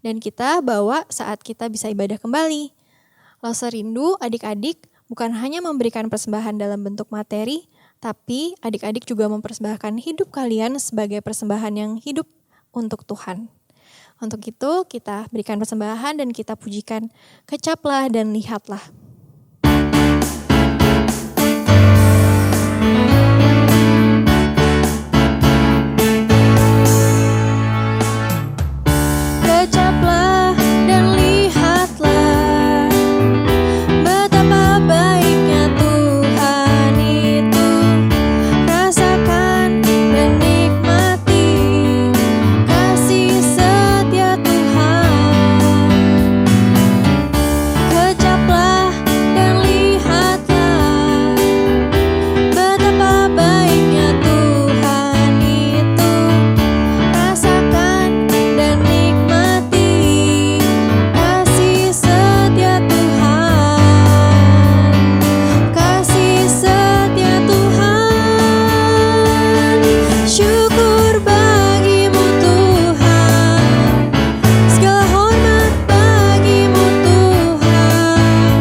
dan kita bawa saat kita bisa ibadah kembali. Lose rindu adik-adik bukan hanya memberikan persembahan dalam bentuk materi, tapi adik-adik juga mempersembahkan hidup kalian sebagai persembahan yang hidup untuk Tuhan. Untuk itu kita berikan persembahan dan kita pujikan, kecaplah dan lihatlah. Kecaplah dan lihatlah betapa baiknya Tuhan itu. Rasakan dan nikmati kasih setia Tuhan. Kecaplah dan lihatlah betapa baiknya Tuhan itu. Rasakan dan nikmati kasih setia Tuhan. Kasih setia Tuhan. Syukur bagimu Tuhan. Segala hormat bagimu Tuhan.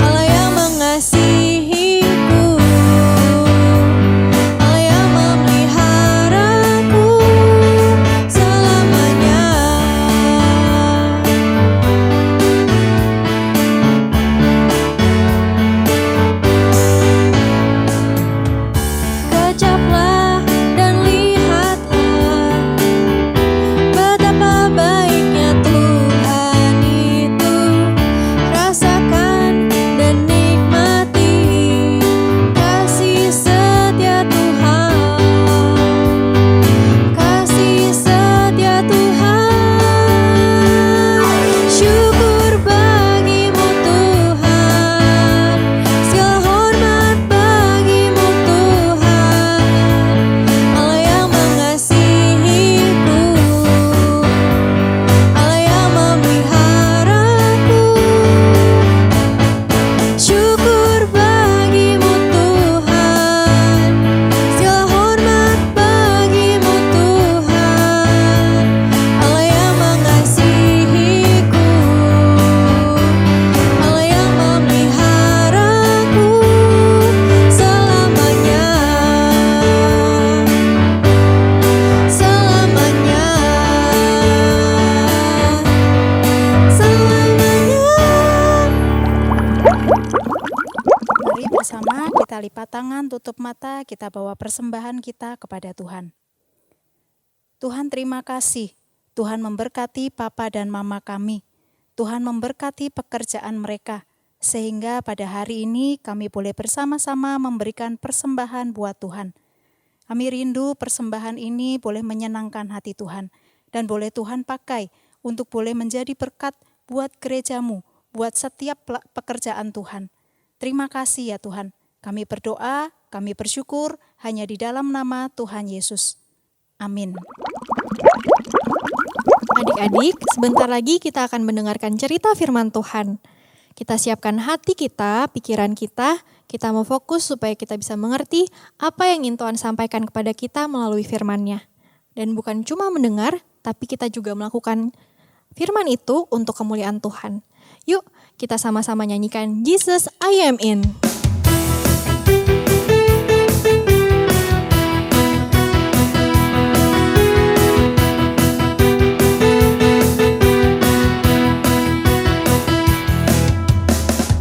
Allah yang mengasihiku, Allah yang memeliharaku selamanya. Kecaplah dan lihatlah betapa baiknya Tuhan itu. Rasakan dan nikmati kasih setia Tuhan. Kasih setia Tuhan. Syukur bagimu Tuhan. Segala hormat bagimu Tuhan. Allah yang mengasihiku, Allah yang memeliharaku. Syukur bagimu Tuhan. Segala hormat bagimu Tuhan. Allah yang mengasihiku, Allah yang memeliharaku selamanya. Selamanya. Selamanya. Mari bersama kita lipat tangan, tutup mata, kita bawa persembahan kita kepada Tuhan. Tuhan, terima kasih. Tuhan memberkati Papa dan Mama kami. Tuhan memberkati pekerjaan mereka, sehingga pada hari ini kami boleh bersama-sama memberikan persembahan buat Tuhan. Kami rindu persembahan ini boleh menyenangkan hati Tuhan, dan boleh Tuhan pakai untuk boleh menjadi berkat buat gerejamu, buat setiap pekerjaan Tuhan. Terima kasih ya Tuhan. Kami berdoa, kami bersyukur hanya di dalam nama Tuhan Yesus. Amin. Adik-adik, sebentar lagi kita akan mendengarkan cerita firman Tuhan. Kita siapkan hati kita, pikiran kita mau fokus supaya kita bisa mengerti apa yang ingin Tuhan sampaikan kepada kita melalui firman-Nya. Dan bukan cuma mendengar, tapi kita juga melakukan firman itu untuk kemuliaan Tuhan. Yuk, kita sama-sama nyanyikan Jesus, I Am In.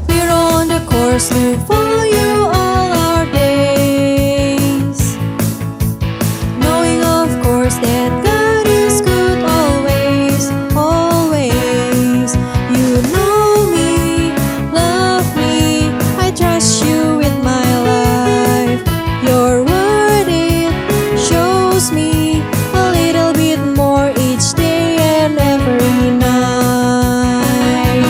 We're on the course to follow you all our days, knowing of course that God is good always, always. You know me, love me, I trust you with my life. Your word, it shows me a little bit more each day and every night.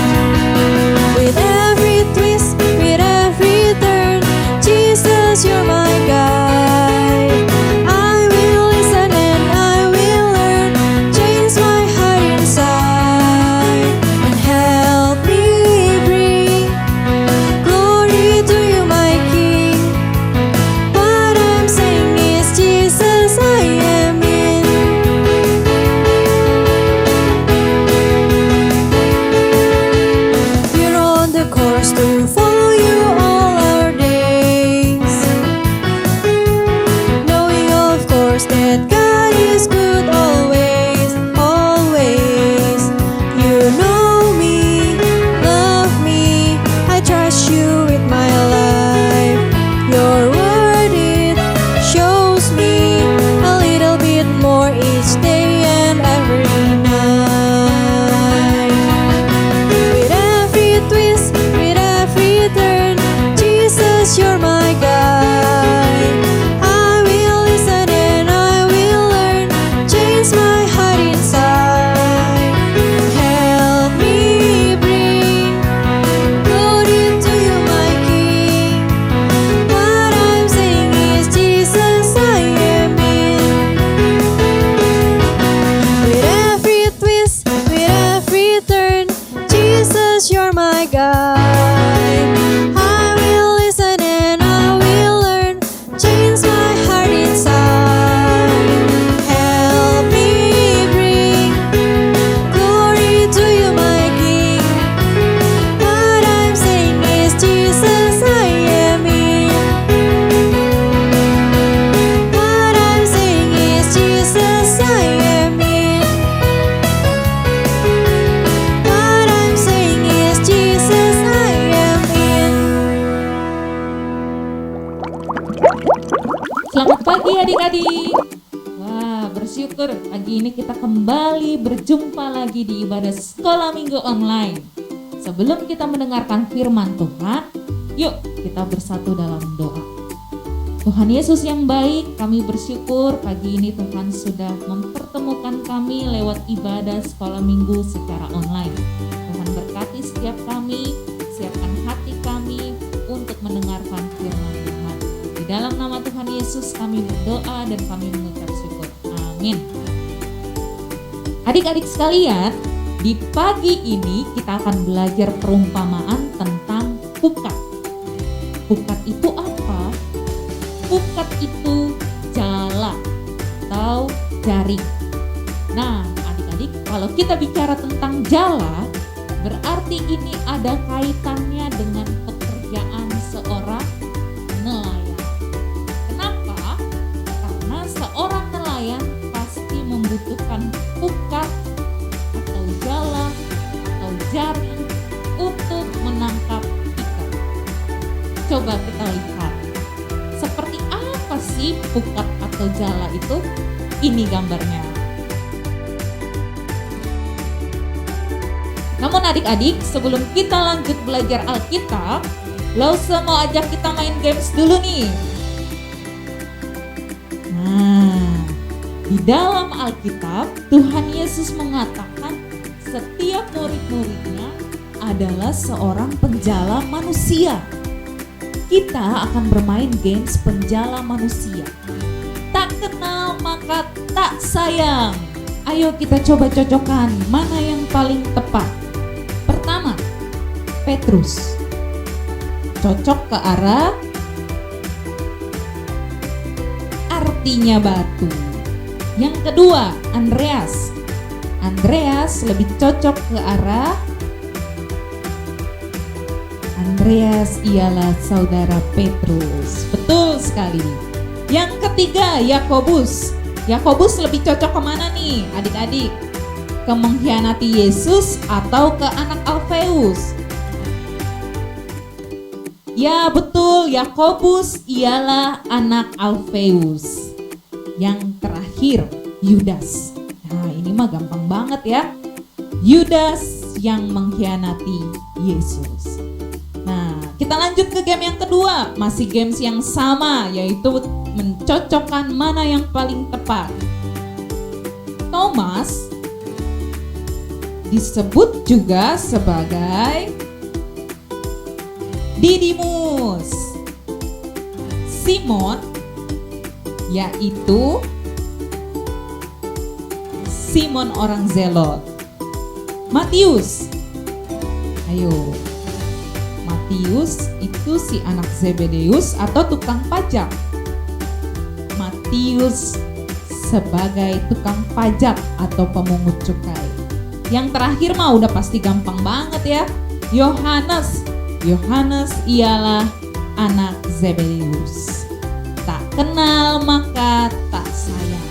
With every twist, with every us to follow you all our days, knowing of course that God is good always, always. You know me, love me, I trust you with my life. Your word, it shows me a little bit more each day and every night. With every twist, with every turn, Jesus, you're my guide. I will listen and I will learn, change my heart inside. Help me bring glory to you, my King. What I'm saying is, Jesus, I am in. With every twist, with every turn, Jesus, you're my guide. I will listen and I will learn, change my heart inside. Help me bring glory to you, my King. What I'm saying is, Jesus, I am in. What I'm saying is, Jesus, I am in. What I'm saying is, Jesus, I am in. Selamat pagi adik-adik. Wah, bersyukur pagi ini kita kembali berjumpa lagi di ibadah sekolah minggu online. Sebelum kita mendengarkan firman Tuhan, yuk kita bersatu dalam doa. Tuhan Yesus yang baik, kami bersyukur pagi ini Tuhan sudah mempertemukan kami lewat ibadah sekolah minggu secara online. Tuhan berkati setiap kami, siapkan hati kami untuk mendengarkan firman Tuhan. Di dalam nama Tuhan Yesus kami berdoa dan kami mengucap syukur. Amin. Adik-adik sekalian, di pagi ini kita akan belajar perumpamaan tentang pukat. Pukat itu apa? Pukat itu jala atau jaring. Nah, adik-adik, kalau kita bicara tentang jala, berarti ini ada kaitannya dengan pekerjaan seorang nelayan. Kenapa? Karena seorang nelayan pasti membutuhkan pukat atau jala atau jaring untuk menangkap ikan. Coba kita lihat, seperti apa sih pukat atau jala itu? Ini gambarnya. Namun adik-adik, sebelum kita lanjut belajar Alkitab, Lause mau ajak kita main games dulu nih. Nah, di dalam Alkitab, Tuhan Yesus mengatakan setiap murid-muridnya adalah seorang penjala manusia. Kita akan bermain games penjala manusia. Tak kenal maka tak sayang. Ayo kita coba cocokkan mana yang paling tepat. Pertama, Petrus. Cocok ke arah artinya batu. Yang kedua, Andreas. Andreas lebih cocok ke arah Andreas ialah saudara Petrus. Betul sekali. Yang ketiga, Yakobus. Yakobus lebih cocok kemana nih adik-adik? Ke mengkhianati Yesus atau ke anak Alfeus? Ya betul, Yakobus ialah anak Alfeus. Yang terakhir, Yudas. Nah ini mah gampang banget ya. Yudas yang mengkhianati Yesus. Nah kita lanjut ke game yang kedua. Masih games yang sama, yaitu mencocokkan mana yang paling tepat. Thomas disebut juga sebagai Didimus. Simon yaitu Simon orang Zelot. Matius, ayo, Matius itu si anak Zebedeus atau tukang pajak. Matius sebagai tukang pajak atau pemungut cukai. Yang terakhir mah udah pasti gampang banget ya. Yohanes Yohanes ialah anak Zebedeus. Tak kenal maka tak sayang.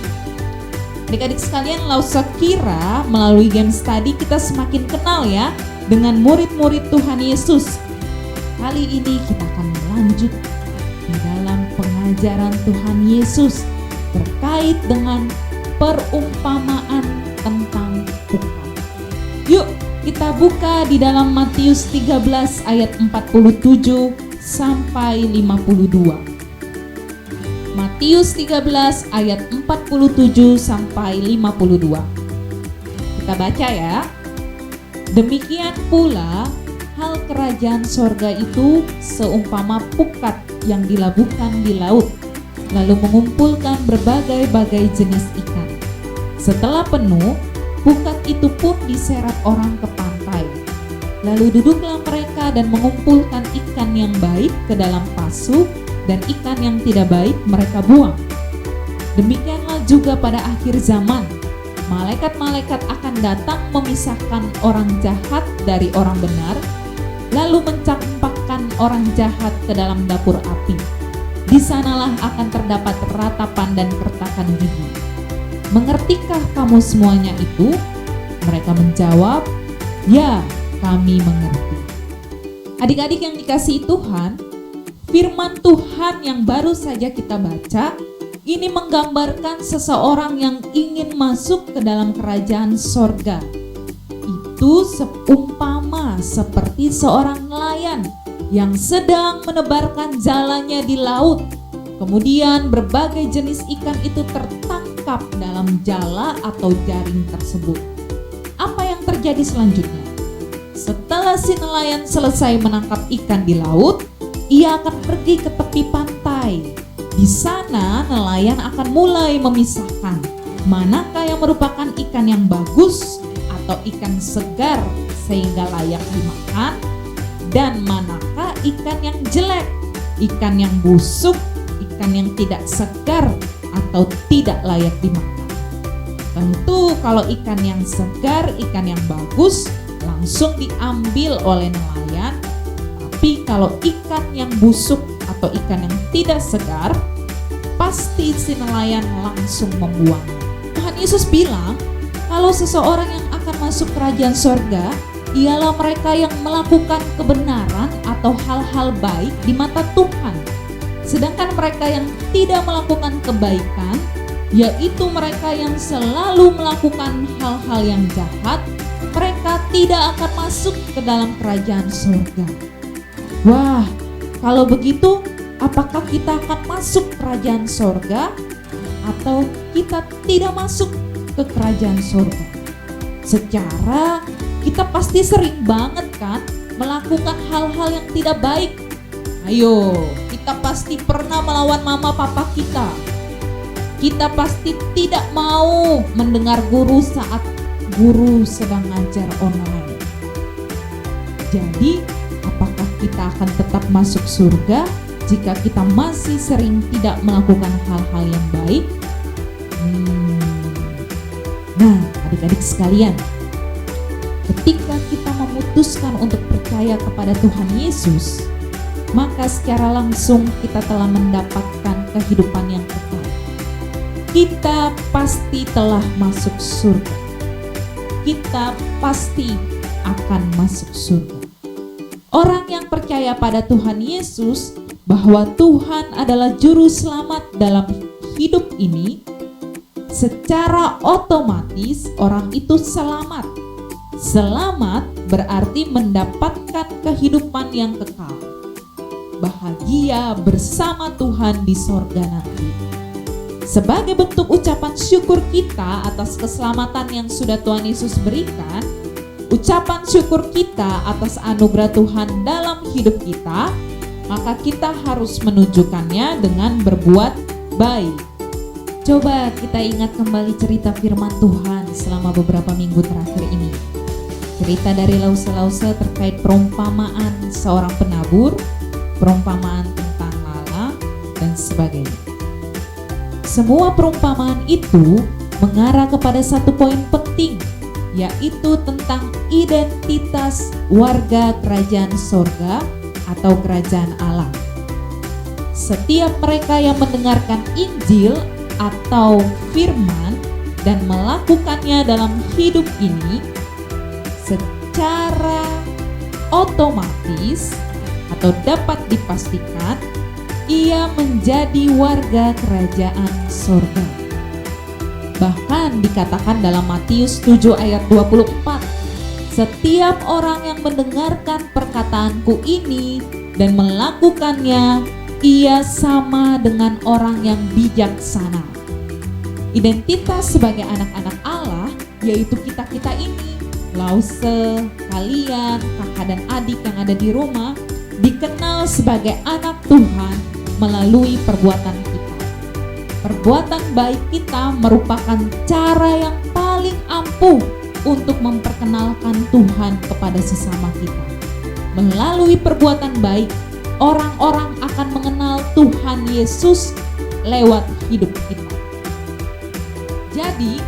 Adik-adik sekalian, Lause kira melalui game study kita semakin kenal ya dengan murid-murid Tuhan Yesus. Kali ini kita akan lanjut di dalam pengajaran Tuhan Yesus terkait dengan perumpamaan tentang pukat. Yuk kita buka di dalam Matius 13 ayat 47 sampai 52. Matius 13 ayat 47 sampai 52. Kita baca ya. Demikian pula hal kerajaan sorga itu seumpama pukat yang dilabuhkan di laut, lalu mengumpulkan berbagai-bagai jenis ikan. Setelah penuh, pukat itu pun diseret orang ke pantai. Lalu duduklah mereka dan mengumpulkan ikan yang baik ke dalam pasu, dan ikan yang tidak baik mereka buang. Demikianlah juga pada akhir zaman, malaikat-malaikat akan datang memisahkan orang jahat dari orang benar, lalu mencampakkan orang jahat ke dalam dapur api. Di sanalah akan terdapat ratapan dan kertakan gigi. Mengertikah kamu semuanya itu? Mereka menjawab, ya, kami mengerti. Adik-adik yang dikasihi Tuhan, firman Tuhan yang baru saja kita baca ini menggambarkan seseorang yang ingin masuk ke dalam kerajaan sorga. Itu seumpama seperti seorang nelayan yang sedang menebarkan jalannya di laut. Kemudian berbagai jenis ikan itu tertangkap dalam jala atau jaring tersebut. Apa yang terjadi selanjutnya? Setelah si nelayan selesai menangkap ikan di laut, ia akan pergi ke tepi pantai. Di sana nelayan akan mulai memisahkan manakah yang merupakan ikan yang bagus atau ikan segar sehingga layak dimakan, dan manakah ikan yang jelek, ikan yang busuk, ikan yang tidak segar atau tidak layak dimakan. Tentu kalau ikan yang segar, ikan yang bagus langsung diambil oleh nelayan. Tapi kalau ikan yang busuk atau ikan yang tidak segar, pasti si nelayan langsung membuangnya. Tuhan Yesus bilang, kalau seseorang yang akan masuk kerajaan sorga, ialah mereka yang melakukan kebenaran atau hal-hal baik di mata Tuhan. Sedangkan mereka yang tidak melakukan kebaikan, yaitu mereka yang selalu melakukan hal-hal yang jahat, mereka tidak akan masuk ke dalam kerajaan sorga. Wah, kalau begitu apakah kita akan masuk kerajaan sorga atau kita tidak masuk ke kerajaan sorga? Secara kita pasti sering banget kan melakukan hal-hal yang tidak baik. Ayo, kita pasti pernah melawan mama papa kita. Kita pasti tidak mau mendengar guru saat guru sedang ngajar online. Jadi, apakah kita akan tetap masuk surga jika kita masih sering tidak melakukan hal-hal yang baik? Nah, adik-adik sekalian, ketika kita memutuskan untuk percaya kepada Tuhan Yesus, maka secara langsung kita telah mendapatkan kehidupan yang kekal. Kita pasti telah masuk surga. Kita pasti akan masuk surga. Orang yang percaya pada Tuhan Yesus bahwa Tuhan adalah juru selamat dalam hidup ini, secara otomatis orang itu selamat. Selamat berarti mendapatkan kehidupan yang kekal. Bahagia bersama Tuhan di sorga nanti. Sebagai bentuk ucapan syukur kita atas keselamatan yang sudah Tuhan Yesus berikan, ucapan syukur kita atas anugerah Tuhan dalam hidup kita, maka kita harus menunjukkannya dengan berbuat baik. Coba kita ingat kembali cerita firman Tuhan selama beberapa minggu terakhir ini. Cerita dari Lause-Lause terkait perumpamaan seorang penabur, perumpamaan tentang lala, dan sebagainya. Semua perumpamaan itu mengarah kepada satu poin penting, yaitu tentang identitas warga kerajaan sorga atau kerajaan Allah. Setiap mereka yang mendengarkan Injil atau firman dan melakukannya dalam hidup ini secara otomatis atau dapat dipastikan ia menjadi warga kerajaan surga. Bahkan dikatakan dalam Matius 7 ayat 24, setiap orang yang mendengarkan perkataanku ini dan melakukannya, ia sama dengan orang yang bijaksana. Identitas sebagai anak-anak Allah yaitu kita-kita ini, Lause, kalian, kakak dan adik yang ada di rumah, dikenal sebagai anak Tuhan melalui perbuatan kita. Perbuatan baik kita merupakan cara yang paling ampuh untuk memperkenalkan Tuhan kepada sesama kita. Melalui perbuatan baik, orang-orang akan mengenal Tuhan Yesus lewat hidup kita. Jadi,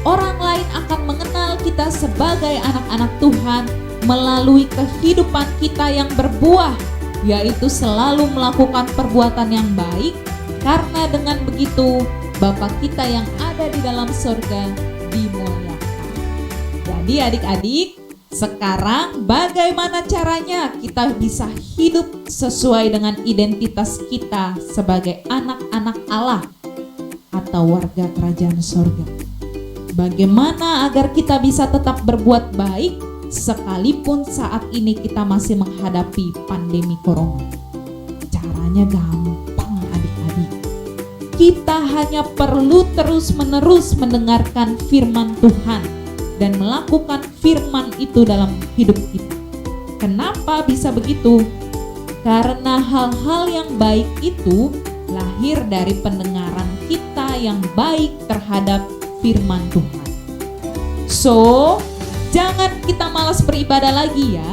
orang lain akan mengenal kita sebagai anak-anak Tuhan melalui kehidupan kita yang berbuah, yaitu selalu melakukan perbuatan yang baik, karena dengan begitu Bapa kita yang ada di dalam surga dimuliakan. Jadi adik-adik, sekarang bagaimana caranya kita bisa hidup sesuai dengan identitas kita sebagai anak-anak Allah atau warga kerajaan surga? Bagaimana agar kita bisa tetap berbuat baik sekalipun saat ini kita masih menghadapi pandemi corona? Caranya gampang adik-adik. Kita hanya perlu terus-menerus mendengarkan firman Tuhan dan melakukan firman itu dalam hidup kita. Kenapa bisa begitu? Karena hal-hal yang baik itu lahir dari pendengaran kita yang baik terhadap firman Tuhan. So, jangan kita malas beribadah lagi ya.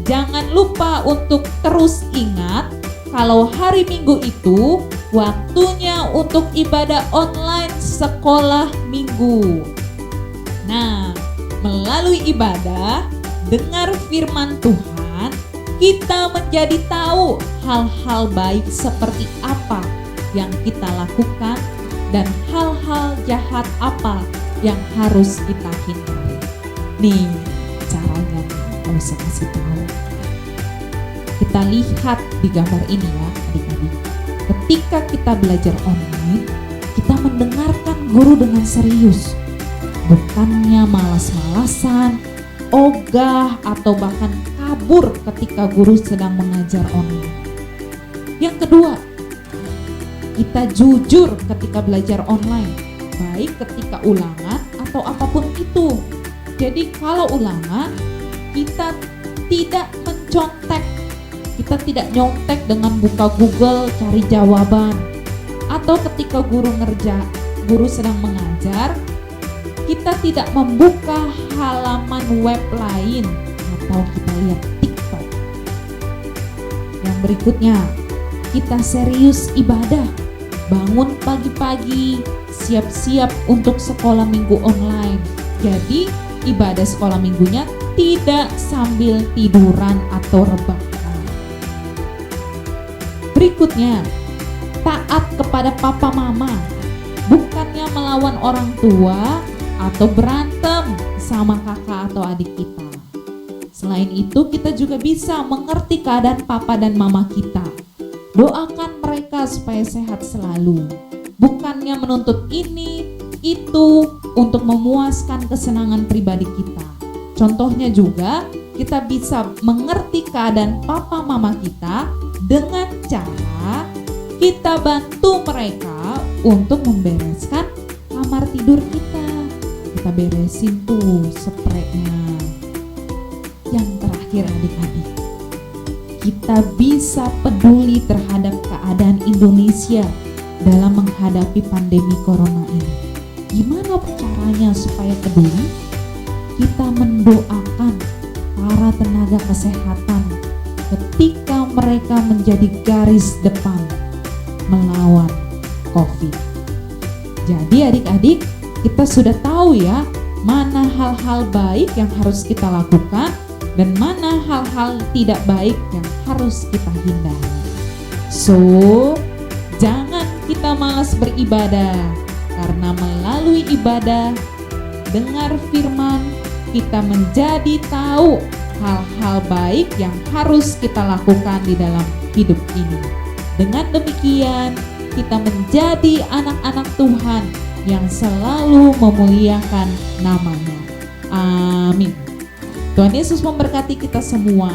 Jangan lupa untuk terus ingat kalau hari Minggu itu waktunya untuk ibadah online sekolah minggu. Nah, melalui ibadah, dengar firman Tuhan, kita menjadi tahu hal-hal baik seperti apa yang kita lakukan dan hal-hal jahat apa yang harus kita hindari. Nih, caranya nggak usah kasih tahu. Kita lihat di gambar ini ya adik-adik. Ketika kita belajar online, kita mendengarkan guru dengan serius. Bukannya malas-malasan, ogah, atau bahkan kabur ketika guru sedang mengajar online. Yang kedua, kita jujur ketika belajar online, baik ketika ulangan atau apapun itu. Jadi kalau ulangan, kita tidak mencontek, kita tidak nyontek dengan buka Google cari jawaban. Atau ketika guru sedang mengajar, kita tidak membuka halaman web lain atau kita lihat TikTok. Yang berikutnya, kita serius ibadah. Bangun pagi-pagi, siap-siap untuk sekolah minggu online. Jadi ibadah sekolah minggunya tidak sambil tiduran atau rebahan. Berikutnya, taat kepada papa mama. Bukannya melawan orang tua atau berantem sama kakak atau adik kita. Selain itu, kita juga bisa mengerti keadaan papa dan mama kita. Doakan mereka supaya sehat selalu. Bukannya menuntut ini, itu untuk memuaskan kesenangan pribadi kita. Contohnya juga, kita bisa mengerti keadaan papa mama kita dengan cara kita bantu mereka untuk membereskan kamar tidur kita. Kita beresin tuh spraynya. Yang terakhir adik-adik, kita bisa peduli terhadap keadaan Indonesia dalam menghadapi pandemi corona ini. Gimana caranya supaya peduli? Kita mendoakan para tenaga kesehatan ketika mereka menjadi garis depan melawan COVID. Jadi adik-adik, kita sudah tahu ya mana hal-hal baik yang harus kita lakukan dan mana hal-hal tidak baik yang harus kita hindari. So, jangan kita malas beribadah, karena melalui ibadah, dengar firman, kita menjadi tahu hal-hal baik yang harus kita lakukan di dalam hidup ini. Dengan demikian, kita menjadi anak-anak Tuhan yang selalu memuliakan nama-Nya. Amin. Tuhan Yesus memberkati kita semua.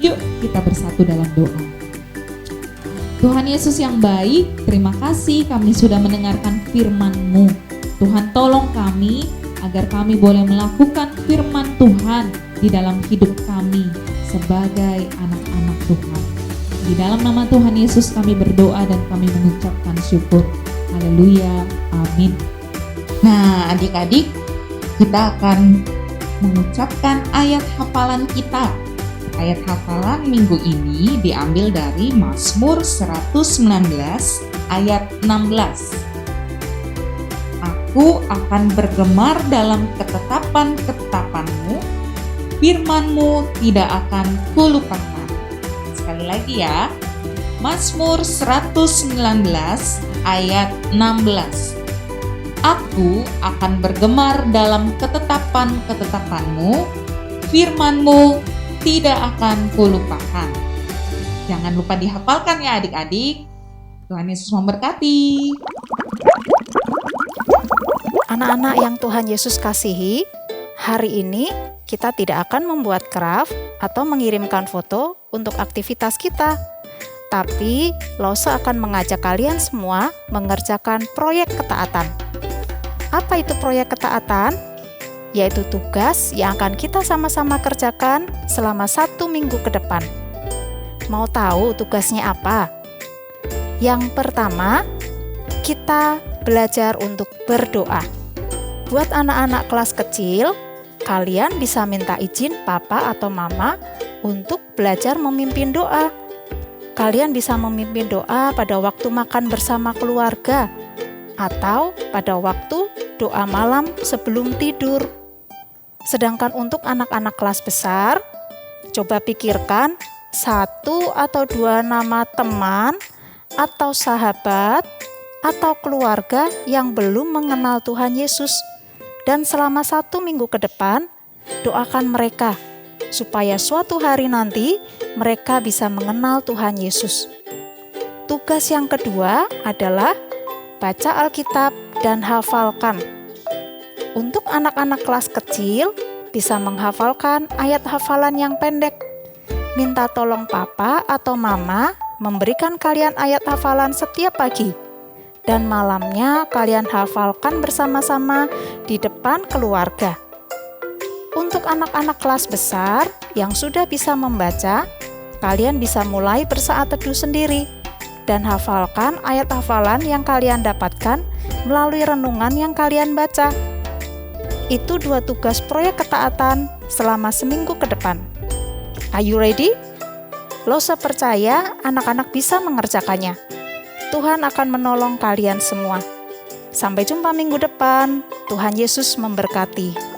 Yuk kita bersatu dalam doa. Tuhan Yesus yang baik, terima kasih kami sudah mendengarkan firman-Mu. Tuhan tolong kami agar kami boleh melakukan firman Tuhan di dalam hidup kami sebagai anak-anak Tuhan. Di dalam nama Tuhan Yesus kami berdoa dan kami mengucapkan syukur. Haleluya, amin. Nah adik-adik, kita akan mengucapkan ayat hafalan kita. Ayat hafalan minggu ini diambil dari Mazmur 119 ayat 16. Aku akan bergemar dalam ketetapan-ketetapan-Mu, firman-Mu tidak akan kulupakan. Sekali lagi ya, Mazmur 119 ayat 16. Aku akan bergemar dalam ketetapan-ketetapan-Mu, firman-Mu tidak akan kulupakan. Jangan lupa dihafalkan ya adik-adik. Tuhan Yesus memberkati. Anak-anak yang Tuhan Yesus kasihi, hari ini kita tidak akan membuat craft atau mengirimkan foto untuk aktivitas kita. Tapi Lose akan mengajak kalian semua mengerjakan proyek ketaatan. Apa itu proyek ketaatan? Yaitu tugas yang akan kita sama-sama kerjakan selama 1 minggu ke depan. Mau tahu tugasnya apa? Yang pertama, kita belajar untuk berdoa. Buat anak-anak kelas kecil, kalian bisa minta izin papa atau mama untuk belajar memimpin doa. Kalian bisa memimpin doa pada waktu makan bersama keluarga atau pada waktu doa malam sebelum tidur. Sedangkan untuk anak-anak kelas besar, coba pikirkan 1 atau 2 nama teman atau sahabat atau keluarga yang belum mengenal Tuhan Yesus. Dan selama 1 minggu ke depan, doakan mereka supaya suatu hari nanti mereka bisa mengenal Tuhan Yesus. Tugas yang kedua adalah baca Alkitab dan hafalkan. Untuk anak-anak kelas kecil, bisa menghafalkan ayat hafalan yang pendek. Minta tolong papa atau mama memberikan kalian ayat hafalan setiap pagi. Dan malamnya kalian hafalkan bersama-sama di depan keluarga. Untuk anak-anak kelas besar yang sudah bisa membaca, kalian bisa mulai bersaat teduh sendiri dan hafalkan ayat hafalan yang kalian dapatkan melalui renungan yang kalian baca. Itu 2 tugas proyek ketaatan selama seminggu ke depan. Are you ready? Lose percaya anak-anak bisa mengerjakannya. Tuhan akan menolong kalian semua. Sampai jumpa minggu depan. Tuhan Yesus memberkati.